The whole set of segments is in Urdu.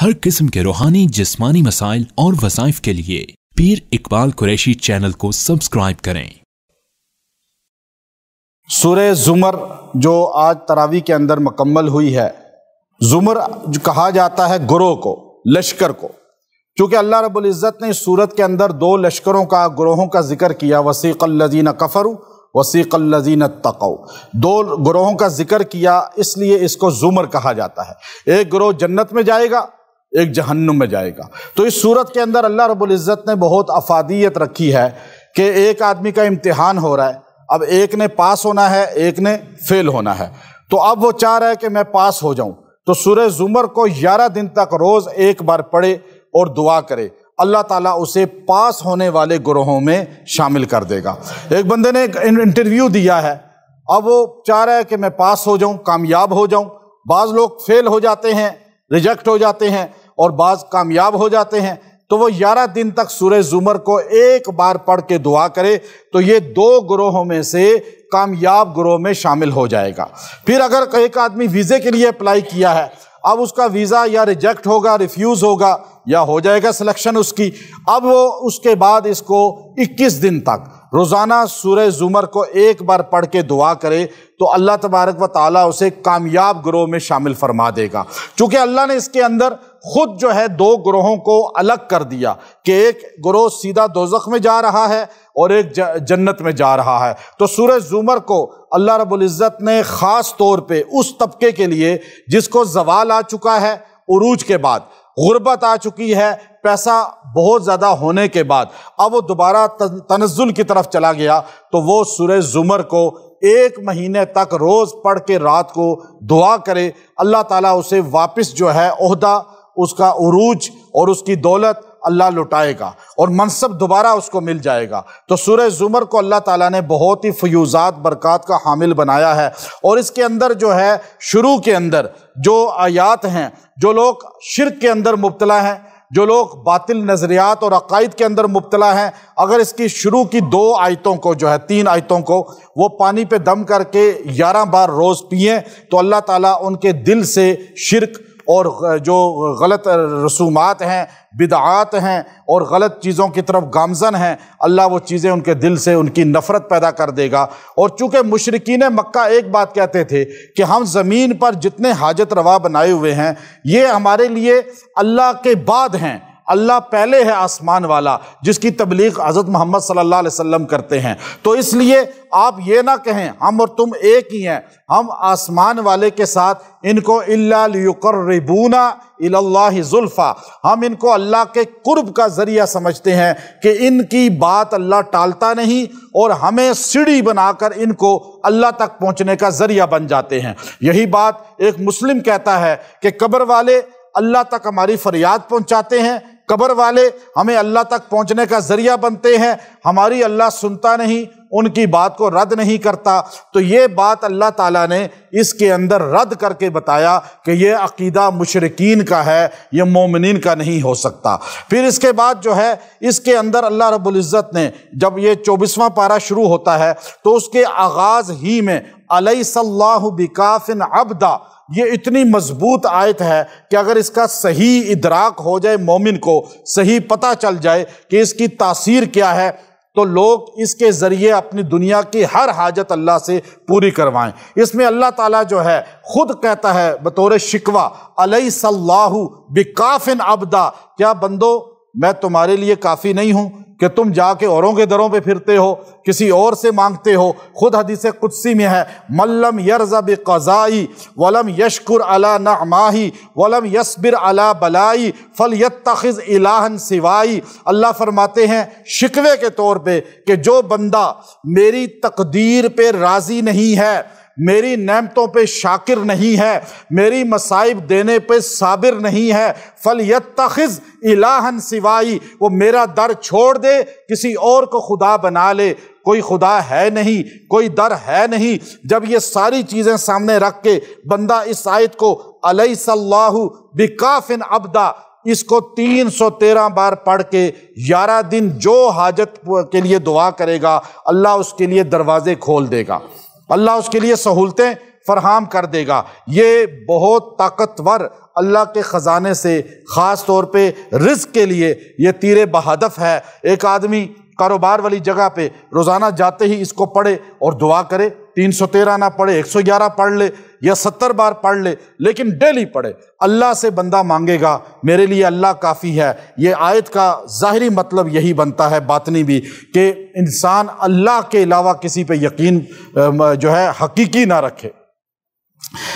ہر قسم کے روحانی جسمانی مسائل اور وظائف کے لیے پیر اقبال قریشی چینل کو سبسکرائب کریں۔ سورہ زمر جو آج تراویح کے اندر مکمل ہوئی ہے، زمر جو کہا جاتا ہے گروہ کو، لشکر کو، چونکہ اللہ رب العزت نے اس سورت کے اندر دو لشکروں کا، گروہوں کا ذکر کیا، وسیق الذین کفروا وسیق الذین اتقوا، دو گروہوں کا ذکر کیا، اس لیے اس کو زمر کہا جاتا ہے۔ ایک گروہ جنت میں جائے گا، ایک جہنم میں جائے گا۔ تو اس سورت کے اندر اللہ رب العزت نے بہت افادیت رکھی ہے کہ ایک آدمی کا امتحان ہو رہا ہے، اب ایک نے پاس ہونا ہے، ایک نے فیل ہونا ہے، تو اب وہ چاہ رہا ہے کہ میں پاس ہو جاؤں، تو سورہ زمر کو 11 دن تک روز ایک بار پڑھے اور دعا کرے، اللہ تعالیٰ اسے پاس ہونے والے گروہوں میں شامل کر دے گا۔ ایک بندے نے ایک انٹرویو دیا ہے، اب وہ چاہ رہا ہے کہ میں پاس ہو جاؤں، کامیاب ہو جاؤں۔ بعض لوگ فیل ہو جاتے ہیں، ریجیکٹ ہو جاتے ہیں، اور بعض کامیاب ہو جاتے ہیں، تو وہ 11 دن تک سورہ زمر کو ایک بار پڑھ کے دعا کرے تو یہ دو گروہوں میں سے کامیاب گروہ میں شامل ہو جائے گا۔ پھر اگر ایک آدمی ویزے کے لیے اپلائی کیا ہے، اب اس کا ویزا یا ریجیکٹ ہوگا، ریفیوز ہوگا، یا ہو جائے گا سلیکشن اس کی، اب وہ اس کے بعد اس کو 21 دن تک روزانہ سورہ زمر کو ایک بار پڑھ کے دعا کرے تو اللہ تبارک و تعالیٰ اسے کامیاب گروہ میں شامل فرما دے گا۔ چونکہ اللہ نے اس کے اندر خود جو ہے دو گروہوں کو الگ کر دیا کہ ایک گروہ سیدھا دوزخ میں جا رہا ہے اور ایک جنت میں جا رہا ہے، تو سورہ زمر کو اللہ رب العزت نے خاص طور پہ اس طبقے کے لیے جس کو زوال آ چکا ہے عروج کے بعد، غربت آ چکی ہے پیسہ بہت زیادہ ہونے کے بعد، اب وہ دوبارہ تنزل کی طرف چلا گیا، تو وہ سورہ زمر کو 1 مہینے تک روز پڑھ کے رات کو دعا کرے، اللہ تعالیٰ اسے واپس جو ہے عہدہ، اس کا عروج اور اس کی دولت اللہ لٹائے گا اور منصب دوبارہ اس کو مل جائے گا۔ تو سورہ زمر کو اللہ تعالیٰ نے بہت ہی فیوزات برکات کا حامل بنایا ہے، اور اس کے اندر جو ہے شروع کے اندر جو آیات ہیں، جو لوگ شرک کے اندر مبتلا ہیں، جو لوگ باطل نظریات اور عقائد کے اندر مبتلا ہیں، اگر اس کی شروع کی 2 آیتوں کو جو ہے 3 آیتوں کو وہ پانی پہ دم کر کے 11 بار روز پئیں تو اللہ تعالیٰ ان کے دل سے شرک اور جو غلط رسومات ہیں، بدعات ہیں اور غلط چیزوں کی طرف گامزن ہیں، اللہ وہ چیزیں ان کے دل سے ان کی نفرت پیدا کر دے گا۔ اور چونکہ مشرکین مکہ ایک بات کہتے تھے کہ ہم زمین پر جتنے حاجت روا بنائے ہوئے ہیں یہ ہمارے لیے اللہ کے بعد ہیں، اللہ پہلے ہے آسمان والا، جس کی تبلیغ حضرت محمد صلی اللہ علیہ وسلم کرتے ہیں، تو اس لیے آپ یہ نہ کہیں ہم اور تم ایک ہی ہیں، ہم آسمان والے کے ساتھ ان کو الا لیقربونا الی اللہ زلفیٰ، ہم ان کو اللہ کے قرب کا ذریعہ سمجھتے ہیں کہ ان کی بات اللہ ٹالتا نہیں، اور ہمیں سیڑھی بنا کر ان کو اللہ تک پہنچنے کا ذریعہ بن جاتے ہیں۔ یہی بات ایک مسلم کہتا ہے کہ قبر والے اللہ تک ہماری فریاد پہنچاتے ہیں، قبر والے ہمیں اللہ تک پہنچنے کا ذریعہ بنتے ہیں، ہماری اللہ سنتا نہیں، ان کی بات کو رد نہیں کرتا۔ تو یہ بات اللہ تعالیٰ نے اس کے اندر رد کر کے بتایا کہ یہ عقیدہ مشرکین کا ہے، یہ مومنین کا نہیں ہو سکتا۔ پھر اس کے بعد جو ہے اس کے اندر اللہ رب العزت نے جب یہ 24واں پارہ شروع ہوتا ہے تو اس کے آغاز ہی میں الیس اللہ بکاف عبدا، یہ اتنی مضبوط آیت ہے کہ اگر اس کا صحیح ادراک ہو جائے، مومن کو صحیح پتہ چل جائے کہ اس کی تاثیر کیا ہے، تو لوگ اس کے ذریعے اپنی دنیا کی ہر حاجت اللہ سے پوری کروائیں۔ اس میں اللہ تعالیٰ جو ہے خود کہتا ہے بطور شکوہ، الیس اللہ بکاف عبدا، کیا بندو میں تمہارے لیے کافی نہیں ہوں کہ تم جا کے اوروں کے دروں پہ پھرتے ہو، کسی اور سے مانگتے ہو؟ خود حدیث قدسی میں ہے، من لم یرض بقضائی ولم یشکر علی نعمائی ولم یصبر علی بلائی فلیتخذ الہا سوائی۔ اللہ فرماتے ہیں شکوے کے طور پہ کہ جو بندہ میری تقدیر پہ راضی نہیں ہے، میری نعمتوں پہ شاکر نہیں ہے، میری مصائب دینے پہ صابر نہیں ہے، فَلْيَتَّخِذْ إِلَٰهًا سِوَائِي، وہ میرا در چھوڑ دے، کسی اور کو خدا بنا لے۔ کوئی خدا ہے نہیں، کوئی در ہے نہیں۔ جب یہ ساری چیزیں سامنے رکھ کے بندہ اس آیت کو الیس اللہ بکاف عبدا، اس کو 313 بار پڑھ کے 11 دن جو حاجت کے لیے دعا کرے گا، اللہ اس کے لیے دروازے کھول دے گا، اللہ اس کے لیے سہولتیں فراہم کر دے گا۔ یہ بہت طاقتور اللہ کے خزانے سے خاص طور پہ رزق کے لیے یہ تیر بہدف ہے۔ ایک آدمی کاروبار والی جگہ پہ روزانہ جاتے ہی اس کو پڑھے اور دعا کرے، 313 نہ پڑھے، 111 پڑھ لے یا 70 بار پڑھ لے، لیکن ڈیلی پڑھے، اللہ سے بندہ مانگے گا میرے لیے اللہ کافی ہے۔ یہ آیت کا ظاہری مطلب یہی بنتا ہے، باطنی بھی، کہ انسان اللہ کے علاوہ کسی پہ یقین جو ہے حقیقی نہ رکھے۔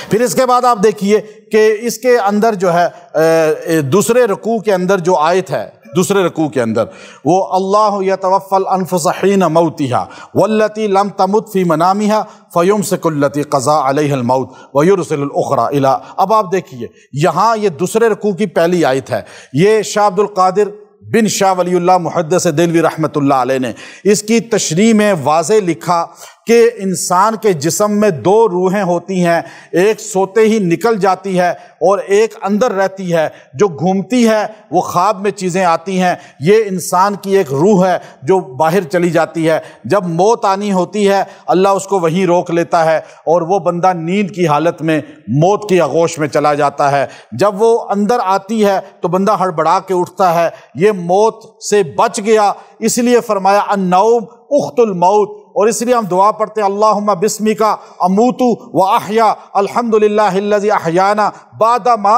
پھر اس کے بعد آپ دیکھیے کہ اس کے اندر جو ہے دوسرے رکوع کے اندر جو آیت ہے، دوسرے رکوع کے اندر وہ اللہ یتوفی الانفس حین موتها والتی لم تمت فی منامها فیمسک التی قضا علیہ الموت ویرسل الاخری الی۔ اب آپ دیکھیے یہاں یہ دوسرے رکوع کی پہلی آیت ہے، یہ شاہ عبد القادر بن شاہ ولی اللہ محدث دہلوی رحمۃ اللہ علیہ نے اس کی تشریح میں واضح لکھا کہ انسان کے جسم میں دو روحیں ہوتی ہیں، ایک سوتے ہی نکل جاتی ہے اور ایک اندر رہتی ہے، جو گھومتی ہے وہ خواب میں چیزیں آتی ہیں، یہ انسان کی ایک روح ہے جو باہر چلی جاتی ہے۔ جب موت آنی ہوتی ہے اللہ اس کو وہیں روک لیتا ہے اور وہ بندہ نیند کی حالت میں موت کی آغوش میں چلا جاتا ہے۔ جب وہ اندر آتی ہے تو بندہ ہڑبڑا کے اٹھتا ہے، یہ موت سے بچ گیا، اس لیے فرمایا النوم اخت الموت، اور اس لیے ہم دعا پڑھتے ہیں اللہم بسمک اموت و احیا الحمدللہ الذی احیانا بعد ما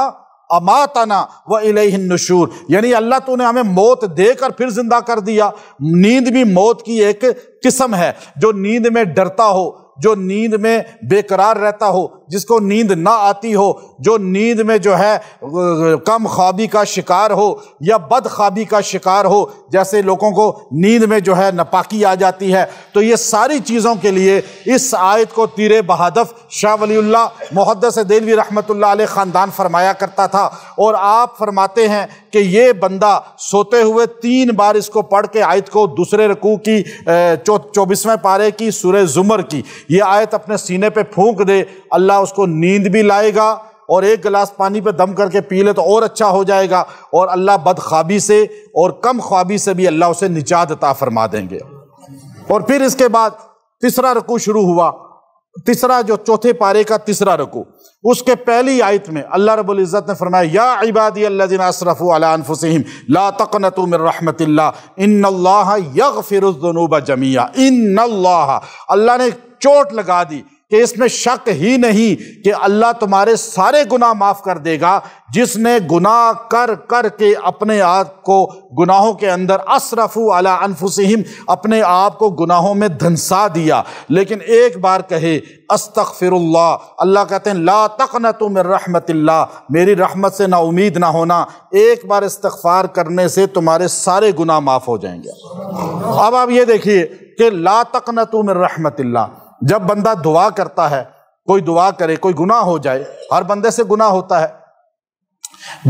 اماتنا و الیہ النشور، یعنی اللہ تو نے ہمیں موت دے کر پھر زندہ کر دیا۔ نیند بھی موت کی ایک قسم ہے، جو نیند میں ڈرتا ہو، جو نیند میں بے قرار رہتا ہو، جس کو نیند نہ آتی ہو، جو نیند میں جو ہے کم خوابی کا شکار ہو یا بد خوابی کا شکار ہو، جیسے لوگوں کو نیند میں جو ہے ناپاکی آ جاتی ہے، تو یہ ساری چیزوں کے لیے اس آیت کو تیر بہدف شاہ ولی اللہ محدث دہلوی رحمۃ اللہ علیہ خاندان فرمایا کرتا تھا۔ اور آپ فرماتے ہیں کہ یہ بندہ سوتے ہوئے 3 بار اس کو پڑھ کے آیت کو دوسرے رکوع کی 24ویں پارے کی سورہ زمر کی یہ آیت اپنے سینے پہ پھونک دے، اللہ اس کو نیند بھی لائے گا، اور 1 گلاس پانی پہ دم کر کے پی لے تو اور اچھا ہو جائے گا، اور اللہ بد خوابی سے اور کم خوابی سے بھی اللہ اسے نجات عطا فرما دیں گے۔ اور پھر اس کے بعد تیسرا رکوع شروع ہوا، تیسرا جو چوتھے پارے کا تیسرا رکوع، اس کے پہلی آیت میں اللہ رب العزت نے فرمایا یا عبادی الذین اسرفوا علی انفسہم لا تقنطوا من رحمت اللہ ان اللہ یغفر الذنوب جميعا۔ ان اللہ نے چوٹ لگا دی کہ اس میں شک ہی نہیں کہ اللہ تمہارے سارے گناہ معاف کر دے گا۔ جس نے گناہ کر کر کے اپنے آپ کو گناہوں کے اندر اسرفوا علی انفسہم اپنے آپ کو گناہوں میں دھنسا دیا، لیکن ایک بار کہے استغفر اللہ، اللہ کہتے ہیں لا تقنطوا من رحمت اللہ، میری رحمت سے نا امید نہ ہونا، ایک بار استغفار کرنے سے تمہارے سارے گناہ معاف ہو جائیں گے۔ اب آپ یہ دیکھیے کہ لا تقنطوا من رحمت اللہ، جب بندہ دعا کرتا ہے، کوئی دعا کرے، کوئی گناہ ہو جائے، ہر بندے سے گناہ ہوتا ہے،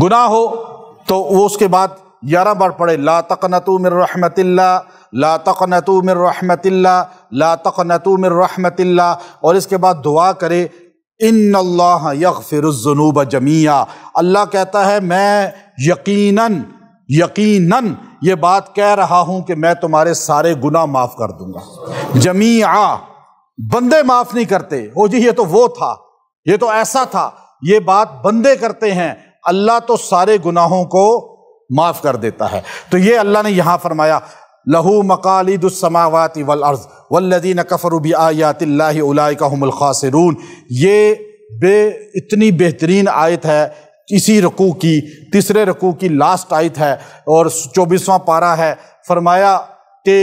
گناہ ہو تو وہ اس کے بعد 11 بار پڑھے لا تقنطوا من رحمت اللہ، لا تقنطوا من رحمت اللہ، لا تقنطوا من رحمت اللہ، اور اس کے بعد دعا کرے ان اللہ یغفر الذنوب جميعا، اللہ کہتا ہے میں یقیناً یہ بات کہہ رہا ہوں کہ میں تمہارے سارے گناہ معاف کر دوں گا۔ جمیعا، بندے معاف نہیں کرتے، او جی یہ تو وہ تھا، یہ تو ایسا تھا، یہ بات بندے کرتے ہیں، اللہ تو سارے گناہوں کو معاف کر دیتا ہے۔ تو یہ اللہ نے یہاں فرمایا لہو مقالید السماوات والارض والذین کفروا بآیات اللہ اولئک هم الخاسرون، یہ اتنی بہترین آیت ہے اسی رکوع کی، تیسرے رکوع کی لاسٹ آیت ہے اور 24واں پارہ ہے۔ فرمایا کہ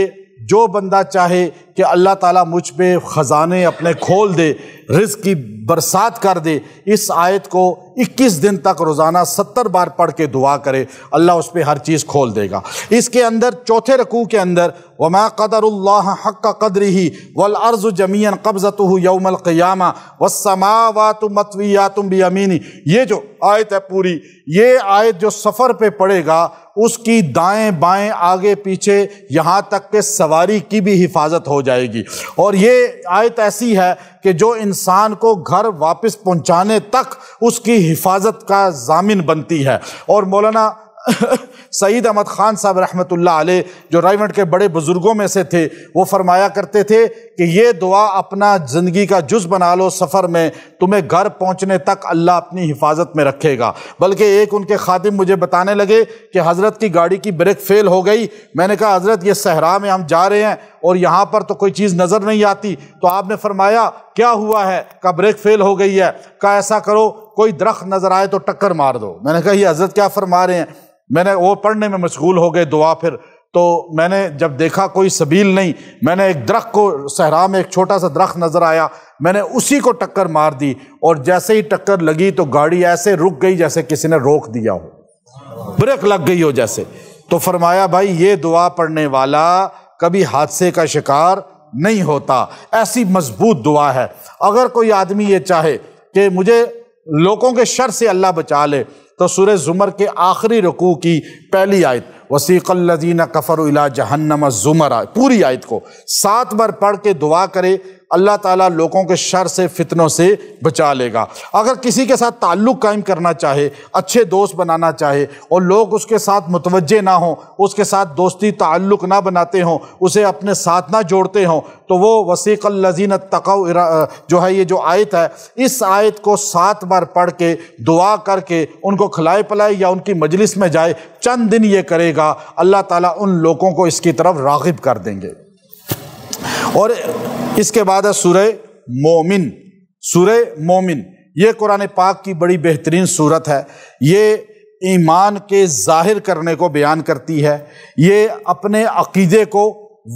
جو بندہ چاہے کہ اللہ تعالیٰ مجھ پہ خزانے اپنے کھول دے، رزق کی برسات کر دے، اس آیت کو 21 دن تک روزانہ 70 بار پڑھ کے دعا کرے، اللہ اس پہ ہر چیز کھول دے گا۔ اس کے اندر چوتھے رکوع کے اندر وما قدر اللہ حق قدرہ والارض جميعا قبضتہ یوم القیامہ والسماوات مطویات بیمینہ، یہ جو آیت ہے پوری، یہ آیت جو سفر پہ پڑھے گا اس کی دائیں بائیں آگے پیچھے یہاں تک کہ سواری کی بھی حفاظت ہو جائے گی۔ اور یہ آیت ایسی ہے کہ جو انسان کو گھر واپس پہنچانے تک اس کی حفاظت کا ضامن بنتی ہے۔ اور مولانا سعید احمد خان صاحب رحمۃ اللہ علیہ جو رائیونڈ کے بڑے بزرگوں میں سے تھے، وہ فرمایا کرتے تھے کہ یہ دعا اپنا زندگی کا جز بنا لو، سفر میں تمہیں گھر پہنچنے تک اللہ اپنی حفاظت میں رکھے گا۔ بلکہ ایک ان کے خادم مجھے بتانے لگے کہ حضرت کی گاڑی کی بریک فیل ہو گئی۔ میں نے کہا حضرت یہ صحرا میں ہم جا رہے ہیں اور یہاں پر تو کوئی چیز نظر نہیں آتی، تو آپ نے فرمایا کیا ہوا ہے؟ کہا بریک فیل ہو گئی ہے۔ کہا ایسا کرو کوئی درخت نظر آئے تو ٹکر مار دو۔ میں نے کہا یہ حضرت کیا فرما رہے ہیں؟ میں نے وہ پڑھنے میں مشغول ہو گئے دعا، پھر تو میں نے جب دیکھا کوئی سبیل نہیں، میں نے ایک درخت کو، صحرا میں ایک چھوٹا سا درخت نظر آیا، میں نے اسی کو ٹکر مار دی، اور جیسے ہی ٹکر لگی تو گاڑی ایسے رک گئی جیسے کسی نے روک دیا ہو، بریک لگ گئی ہو جیسے۔ تو فرمایا بھائی یہ دعا پڑھنے والا کبھی حادثے کا شکار نہیں ہوتا، ایسی مضبوط دعا ہے۔ اگر کوئی آدمی یہ چاہے کہ مجھے لوگوں کے شر سے اللہ بچا لے، تو سورہ زمر کے آخری رکوع کی پہلی آیت وَسِيقَ الَّذِينَ كَفَرُوا إِلَىٰ جَهَنَّمَ زُمَرًا، پوری آیت کو 7 بار پڑھ کے دعا کرے، اللہ تعالیٰ لوگوں کے شر سے، فتنوں سے بچا لے گا۔ اگر کسی کے ساتھ تعلق قائم کرنا چاہے، اچھے دوست بنانا چاہے، اور لوگ اس کے ساتھ متوجہ نہ ہوں، اس کے ساتھ دوستی تعلق نہ بناتے ہوں، اسے اپنے ساتھ نہ جوڑتے ہوں، تو وہ وَسِيقَ الَّذِينَ اتَّقَوْا جو ہے، یہ جو آیت ہے، اس آیت کو 7 بار پڑھ کے دعا کر کے ان کو کھلائے پلائے یا ان کی مجلس میں جائے، چند دن یہ کرے گا، اللہ تعالیٰ ان لوگوں کو اس کی طرف راغب کر دیں گے۔ اور اس کے بعد ہے سورہ مومن۔ سورہ مومن یہ قرآن پاک کی بڑی بہترین سورت ہے، یہ ایمان کے ظاہر کرنے کو بیان کرتی ہے، یہ اپنے عقیدے کو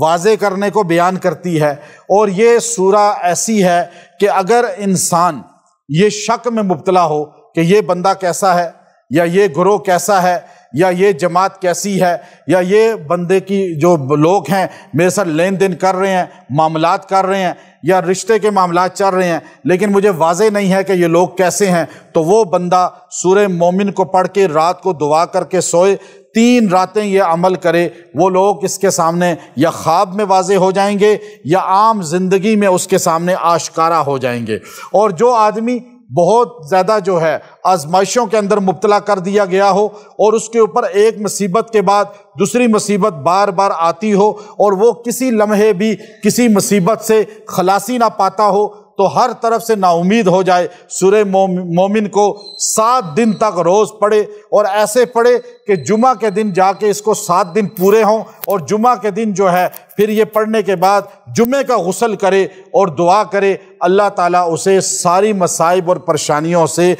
واضح کرنے کو بیان کرتی ہے، اور یہ سورہ ایسی ہے کہ اگر انسان یہ شک میں مبتلا ہو کہ یہ بندہ کیسا ہے، یا یہ گروہ کیسا ہے، یا یہ جماعت کیسی ہے، یا یہ بندے کی جو لوگ ہیں میرے ساتھ لین دین کر رہے ہیں، معاملات کر رہے ہیں، یا رشتے کے معاملات چل رہے ہیں، لیکن مجھے واضح نہیں ہے کہ یہ لوگ کیسے ہیں، تو وہ بندہ سورہ مومن کو پڑھ کے رات کو دعا کر کے سوئے، 3 راتیں یہ عمل کرے، وہ لوگ اس کے سامنے یا خواب میں واضح ہو جائیں گے یا عام زندگی میں اس کے سامنے آشکارا ہو جائیں گے۔ اور جو آدمی بہت زیادہ جو ہے آزمائشوں کے اندر مبتلا کر دیا گیا ہو، اور اس کے اوپر ایک مصیبت کے بعد دوسری مصیبت بار بار آتی ہو، اور وہ کسی لمحے بھی کسی مصیبت سے خلاصی نہ پاتا ہو، تو ہر طرف سے نا امید ہو جائے، سورہ مومن کو 7 دن تک روز پڑھے، اور ایسے پڑھے کہ جمعہ کے دن جا کے اس کو 7 دن پورے ہوں، اور جمعہ کے دن جو ہے پھر یہ پڑھنے کے بعد جمعے کا غسل کرے اور دعا کرے، اللہ تعالیٰ اسے ساری مصائب اور پریشانیوں سے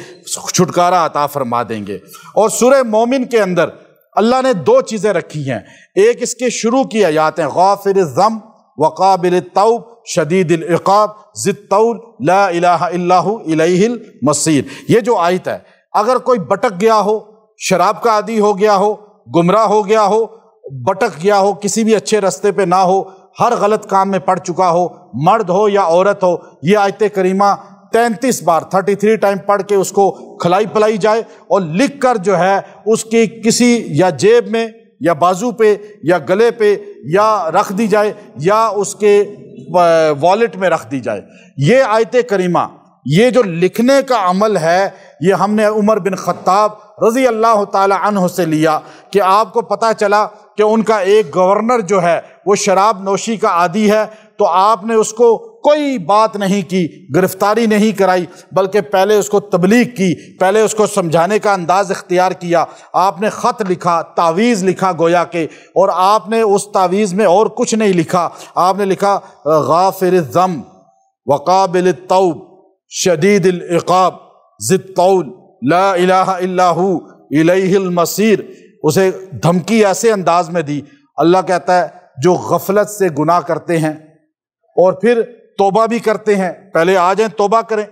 چھٹکارا عطا فرما دیں گے۔ اور سورہ مومن کے اندر اللہ نے 2 چیزیں رکھی ہیں، ایک اس کے شروع کی آیات ہیں غافر الذنب وقابل التوب شدید العقاب ذی الطول لا الہ الا ہو الیہ المصیر۔ یہ جو آیت ہے، اگر کوئی بٹک گیا ہو، شراب کا عادی ہو گیا ہو، گمراہ ہو گیا ہو، بٹک گیا ہو، کسی بھی اچھے رستے پہ نہ ہو، ہر غلط کام میں پڑ چکا ہو، مرد ہو یا عورت ہو، یہ آیت کریمہ 33 بار 33 ٹائم پڑھ کے اس کو کھلائی پلائی جائے، اور لکھ کر جو ہے اس کی کسی یا جیب میں یا بازو پہ یا گلے پہ یا رکھ دی جائے، یا اس کے والیٹ میں رکھ دی جائے۔ یہ آیت کریمہ، یہ جو لکھنے کا عمل ہے، یہ ہم نے عمر بن خطاب رضی اللہ تعالی عنہ سے لیا، کہ آپ کو پتہ چلا کہ ان کا ایک گورنر جو ہے وہ شراب نوشی کا عادی ہے، تو آپ نے اس کو کوئی بات نہیں کی، گرفتاری نہیں کرائی، بلکہ پہلے اس کو تبلیغ کی، پہلے اس کو سمجھانے کا انداز اختیار کیا۔ آپ نے خط لکھا، تعویذ لکھا گویا کہ، اور آپ نے اس تعویذ میں اور کچھ نہیں لکھا، آپ نے لکھا غافر الذنب وقابل التوب شدید العقاب ذی الطول لا الہ الا ہو الیہ المصیر۔ اسے دھمکی ایسے انداز میں دی، اللہ کہتا ہے جو غفلت سے گناہ کرتے ہیں اور پھر توبہ بھی کرتے ہیں، پہلے آ جائیں توبہ کریں،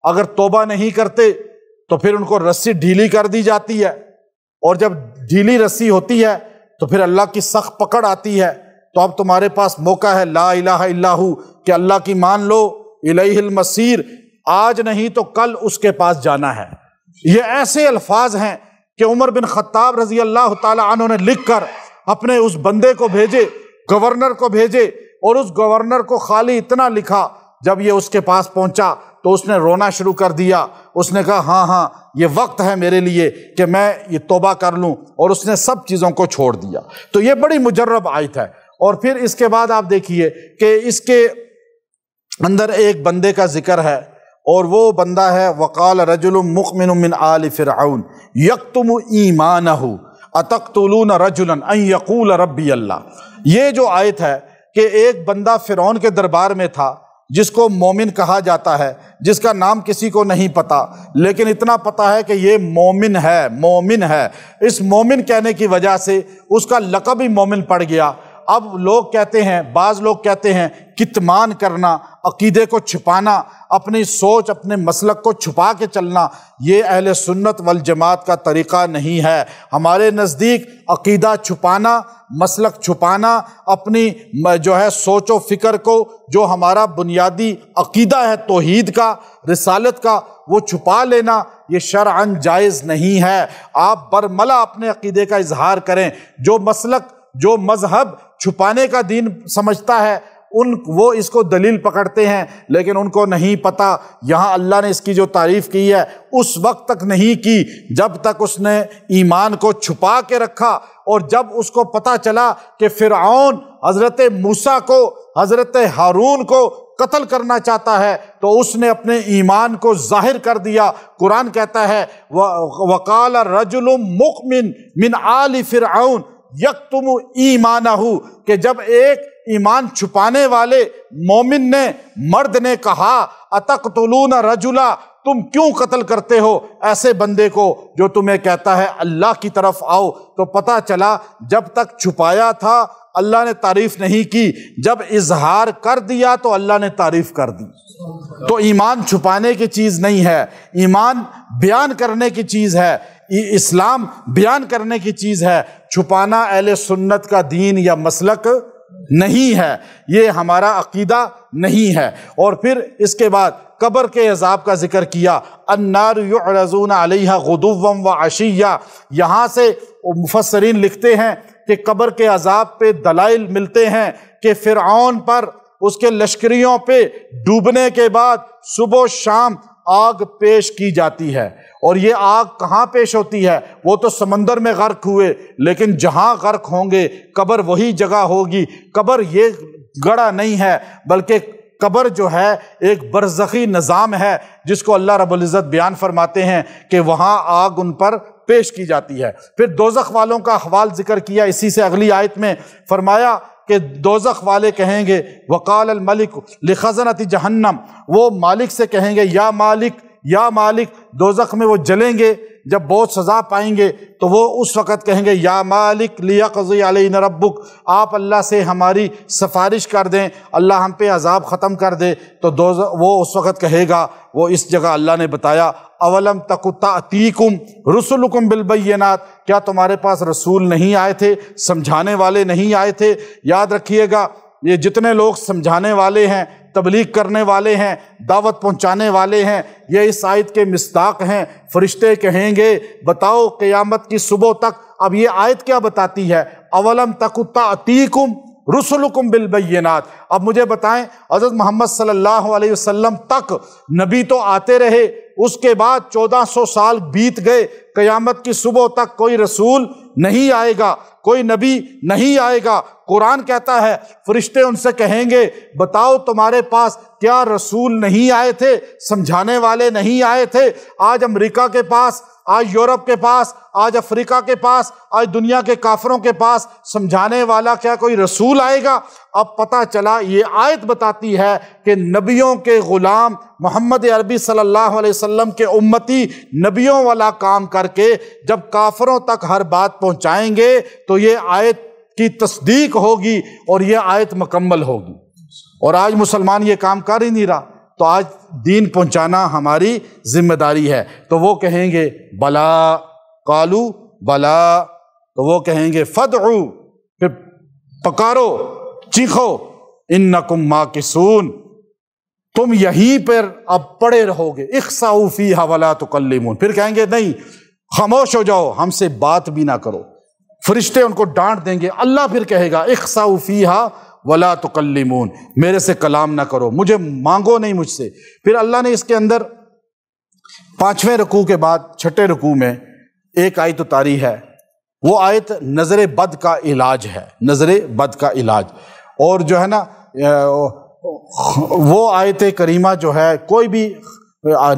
اگر توبہ نہیں کرتے تو پھر ان کو رسی ڈھیلی کر دی جاتی ہے، اور جب ڈھیلی رسی ہوتی ہے تو پھر اللہ کی سخت پکڑ آتی ہے، تو اب تمہارے پاس موقع ہے لا الہ الا ہو، کہ اللہ کی مان لو، الیہ المصیر، آج نہیں تو کل اس کے پاس جانا ہے۔ یہ ایسے الفاظ ہیں کہ عمر بن خطاب رضی اللہ تعالی عنہ نے لکھ کر اپنے اس بندے کو بھیجے، گورنر کو بھیجے، اور اس گورنر کو خالی اتنا لکھا، جب یہ اس کے پاس پہنچا تو اس نے رونا شروع کر دیا، اس نے کہا ہاں ہاں یہ وقت ہے میرے لیے کہ میں یہ توبہ کر لوں، اور اس نے سب چیزوں کو چھوڑ دیا۔ تو یہ بڑی مجرب آیت ہے۔ اور پھر اس کے بعد آپ دیکھیے کہ اس کے اندر ایک بندے کا ذکر ہے، اور وہ بندہ ہے وقال رجل مؤمن من آل فرعون یکتم ایمانہ اتقتلون رجلا ان یقول ربی اللہ۔ یہ جو آیت ہے کہ ایک بندہ فرعون کے دربار میں تھا جس کو مومن کہا جاتا ہے، جس کا نام کسی کو نہیں پتا، لیکن اتنا پتا ہے کہ یہ مومن ہے۔ اس مومن کہنے کی وجہ سے اس کا لقب ہی مومن پڑ گیا۔ اب لوگ کہتے ہیں، بعض لوگ کہتے ہیں کتمان کرنا، عقیدے کو چھپانا، اپنی سوچ اپنے مسلک کو چھپا کے چلنا، یہ اہل سنت والجماعت کا طریقہ نہیں ہے۔ ہمارے نزدیک عقیدہ چھپانا، مسلک چھپانا، اپنی جو ہے سوچ و فکر کو، جو ہمارا بنیادی عقیدہ ہے توحید کا، رسالت کا، وہ چھپا لینا یہ شرعاً جائز نہیں ہے۔ آپ برملا اپنے عقیدے کا اظہار کریں۔ جو مسلک، جو مذہب چھپانے کا دین سمجھتا ہے، وہ اس کو دلیل پکڑتے ہیں، لیکن ان کو نہیں پتا یہاں اللہ نے اس کی جو تعریف کی ہے اس وقت تک نہیں کی جب تک اس نے ایمان کو چھپا کے رکھا۔ اور جب اس کو پتا چلا کہ فرعون حضرت موسیٰ کو، حضرت ہارون کو قتل کرنا چاہتا ہے، تو اس نے اپنے ایمان کو ظاہر کر دیا۔ قرآن کہتا ہے وقال رجل مؤمن من آل فرعون یکتم ایمانہ، کہ جب ایک ایمان چھپانے والے مومن نے، مرد نے کہا اتقتلون رجلا، تم کیوں قتل کرتے ہو ایسے بندے کو جو تمہیں کہتا ہے اللہ کی طرف آؤ؟ تو پتہ چلا جب تک چھپایا تھا اللہ نے تعریف نہیں کی، جب اظہار کر دیا تو اللہ نے تعریف کر دی۔ تو ایمان چھپانے کی چیز نہیں ہے، ایمان بیان کرنے کی چیز ہے، اسلام بیان کرنے کی چیز ہے۔ چھپانا اہل سنت کا دین یا مسلک نہیں ہے، یہ ہمارا عقیدہ نہیں ہے۔ اور پھر اس کے بعد قبر کے عذاب کا ذکر کیا، النار یعرضون علیہا غدوا وعشیا۔ یہاں سے مفسرین لکھتے ہیں کہ قبر کے عذاب پہ دلائل ملتے ہیں کہ فرعون پر، اس کے لشکریوں پہ ڈوبنے کے بعد صبح و شام آگ پیش کی جاتی ہے۔ اور یہ آگ کہاں پیش ہوتی ہے؟ وہ تو سمندر میں غرق ہوئے، لیکن جہاں غرق ہوں گے قبر وہی جگہ ہوگی۔ قبر یہ گڑھا نہیں ہے، بلکہ قبر جو ہے ایک برزخی نظام ہے جس کو اللہ رب العزت بیان فرماتے ہیں کہ وہاں آگ ان پر پیش کی جاتی ہے۔ پھر دوزخ والوں کا احوال ذکر کیا اسی سے اگلی آیت میں، فرمایا کہ دوزخ والے کہیں گے وقال الملک لخزنۃ جہنم، وہ مالک سے کہیں گے یا مالک یا مالک، دوزخ میں وہ جلیں گے جب بہت سزا پائیں گے تو وہ اس وقت کہیں گے یا مالک لیقضی علینا ربک، آپ اللہ سے ہماری سفارش کر دیں، اللہ ہم پہ عذاب ختم کر دے۔ تو وہ اس وقت کہے گا، وہ اس جگہ اللہ نے بتایا اولم تک تأتیکم رسلکم بالبینات، کیا تمہارے پاس رسول نہیں آئے تھے، سمجھانے والے نہیں آئے تھے؟ یاد رکھیے گا یہ جتنے لوگ سمجھانے والے ہیں، تبلیغ کرنے والے ہیں، دعوت پہنچانے والے ہیں، یہ اس آیت کے مصداق ہیں۔ فرشتے کہیں گے بتاؤ قیامت کی صبح تک، اب یہ آیت کیا بتاتی ہے؟ اولم تک تأتیکم رسلکم بالبینات۔ اب مجھے بتائیں حضرت محمد صلی اللہ علیہ وسلم تک نبی تو آتے رہے، اس کے بعد 1400 سال بیت گئے، قیامت کی صبح تک کوئی رسول نہیں آئے گا، کوئی نبی نہیں آئے گا۔ قرآن کہتا ہے فرشتے ان سے کہیں گے بتاؤ تمہارے پاس کیا رسول نہیں آئے تھے، سمجھانے والے نہیں آئے تھے؟ آج امریکہ کے پاس، آج یورپ کے پاس، آج افریقہ کے پاس، آج دنیا کے کافروں کے پاس سمجھانے والا کیا کوئی رسول آئے گا؟ اب پتہ چلا یہ آیت بتاتی ہے کہ نبیوں کے غلام محمد عربی صلی اللہ علیہ وسلم کے امتی نبیوں والا کام کر کے جب کافروں تک ہر بات پہنچائیں گے تو یہ آیت کی تصدیق ہوگی اور یہ آیت مکمل ہوگی۔ اور آج مسلمان یہ کام کر ہی نہیں رہا، تو آج دین پہنچانا ہماری ذمہ داری ہے۔ تو وہ کہیں گے بلا، قالو بلا، تو وہ کہیں گے فدعو، پھر پکارو، چیخو، انکم ماکثون، تم یہیں پر اب پڑے رہو گے، اخسؤوا فیہا ولا تکلمون۔ پھر کہیں گے نہیں، خاموش ہو جاؤ، ہم سے بات بھی نہ کرو۔ فرشتے ان کو ڈانٹ دیں گے، اللہ پھر کہے گا اخسؤوا فیہا ولا تکلمون، میرے سے کلام نہ کرو، مجھے مانگو نہیں مجھ سے۔ پھر اللہ نے اس کے اندر 5ویں رکوع کے بعد 6ٹھے رکوع میں ایک آیت اتاری ہے، وہ آیت نظر بد کا علاج ہے، نظر بد کا علاج۔ اور جو ہے نا وہ آیت کریمہ جو ہے کوئی بھی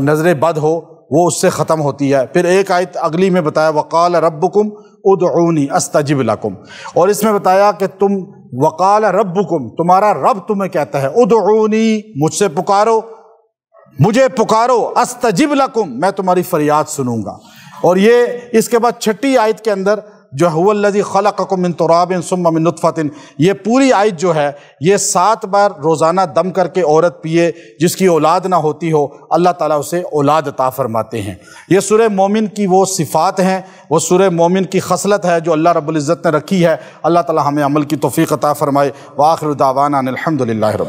نظر بد ہو وہ اس سے ختم ہوتی ہے۔ پھر ایک آیت اگلی میں بتایا وقال ربکم ادعونی استجب لکم، اور اس میں بتایا کہ تم وقال ربکم، تمہارا رب تمہیں کہتا ہے ادعونی، مجھ سے پکارو، مجھے پکارو، استجب لکم، میں تمہاری فریاد سنوں گا۔ اور یہ اس کے بعد 6ٹھی آیت کے اندر جو هو الذی خلقکم من تراب ثم من نطفۃ، یہ پوری آیت جو ہے یہ 7 بار روزانہ دم کر کے عورت پیے، جس کی اولاد نہ ہوتی ہو اللہ تعالیٰ اسے اولاد عطا فرماتے ہیں۔ یہ سورہ مومن کی وہ صفات ہیں، وہ سورہ مومن کی خصلت ہے جو اللہ رب العزت نے رکھی ہے۔ اللہ تعالیٰ ہمیں عمل کی توفیق عطا فرمائے۔ وآخر دعوانا ان الحمد للہ رب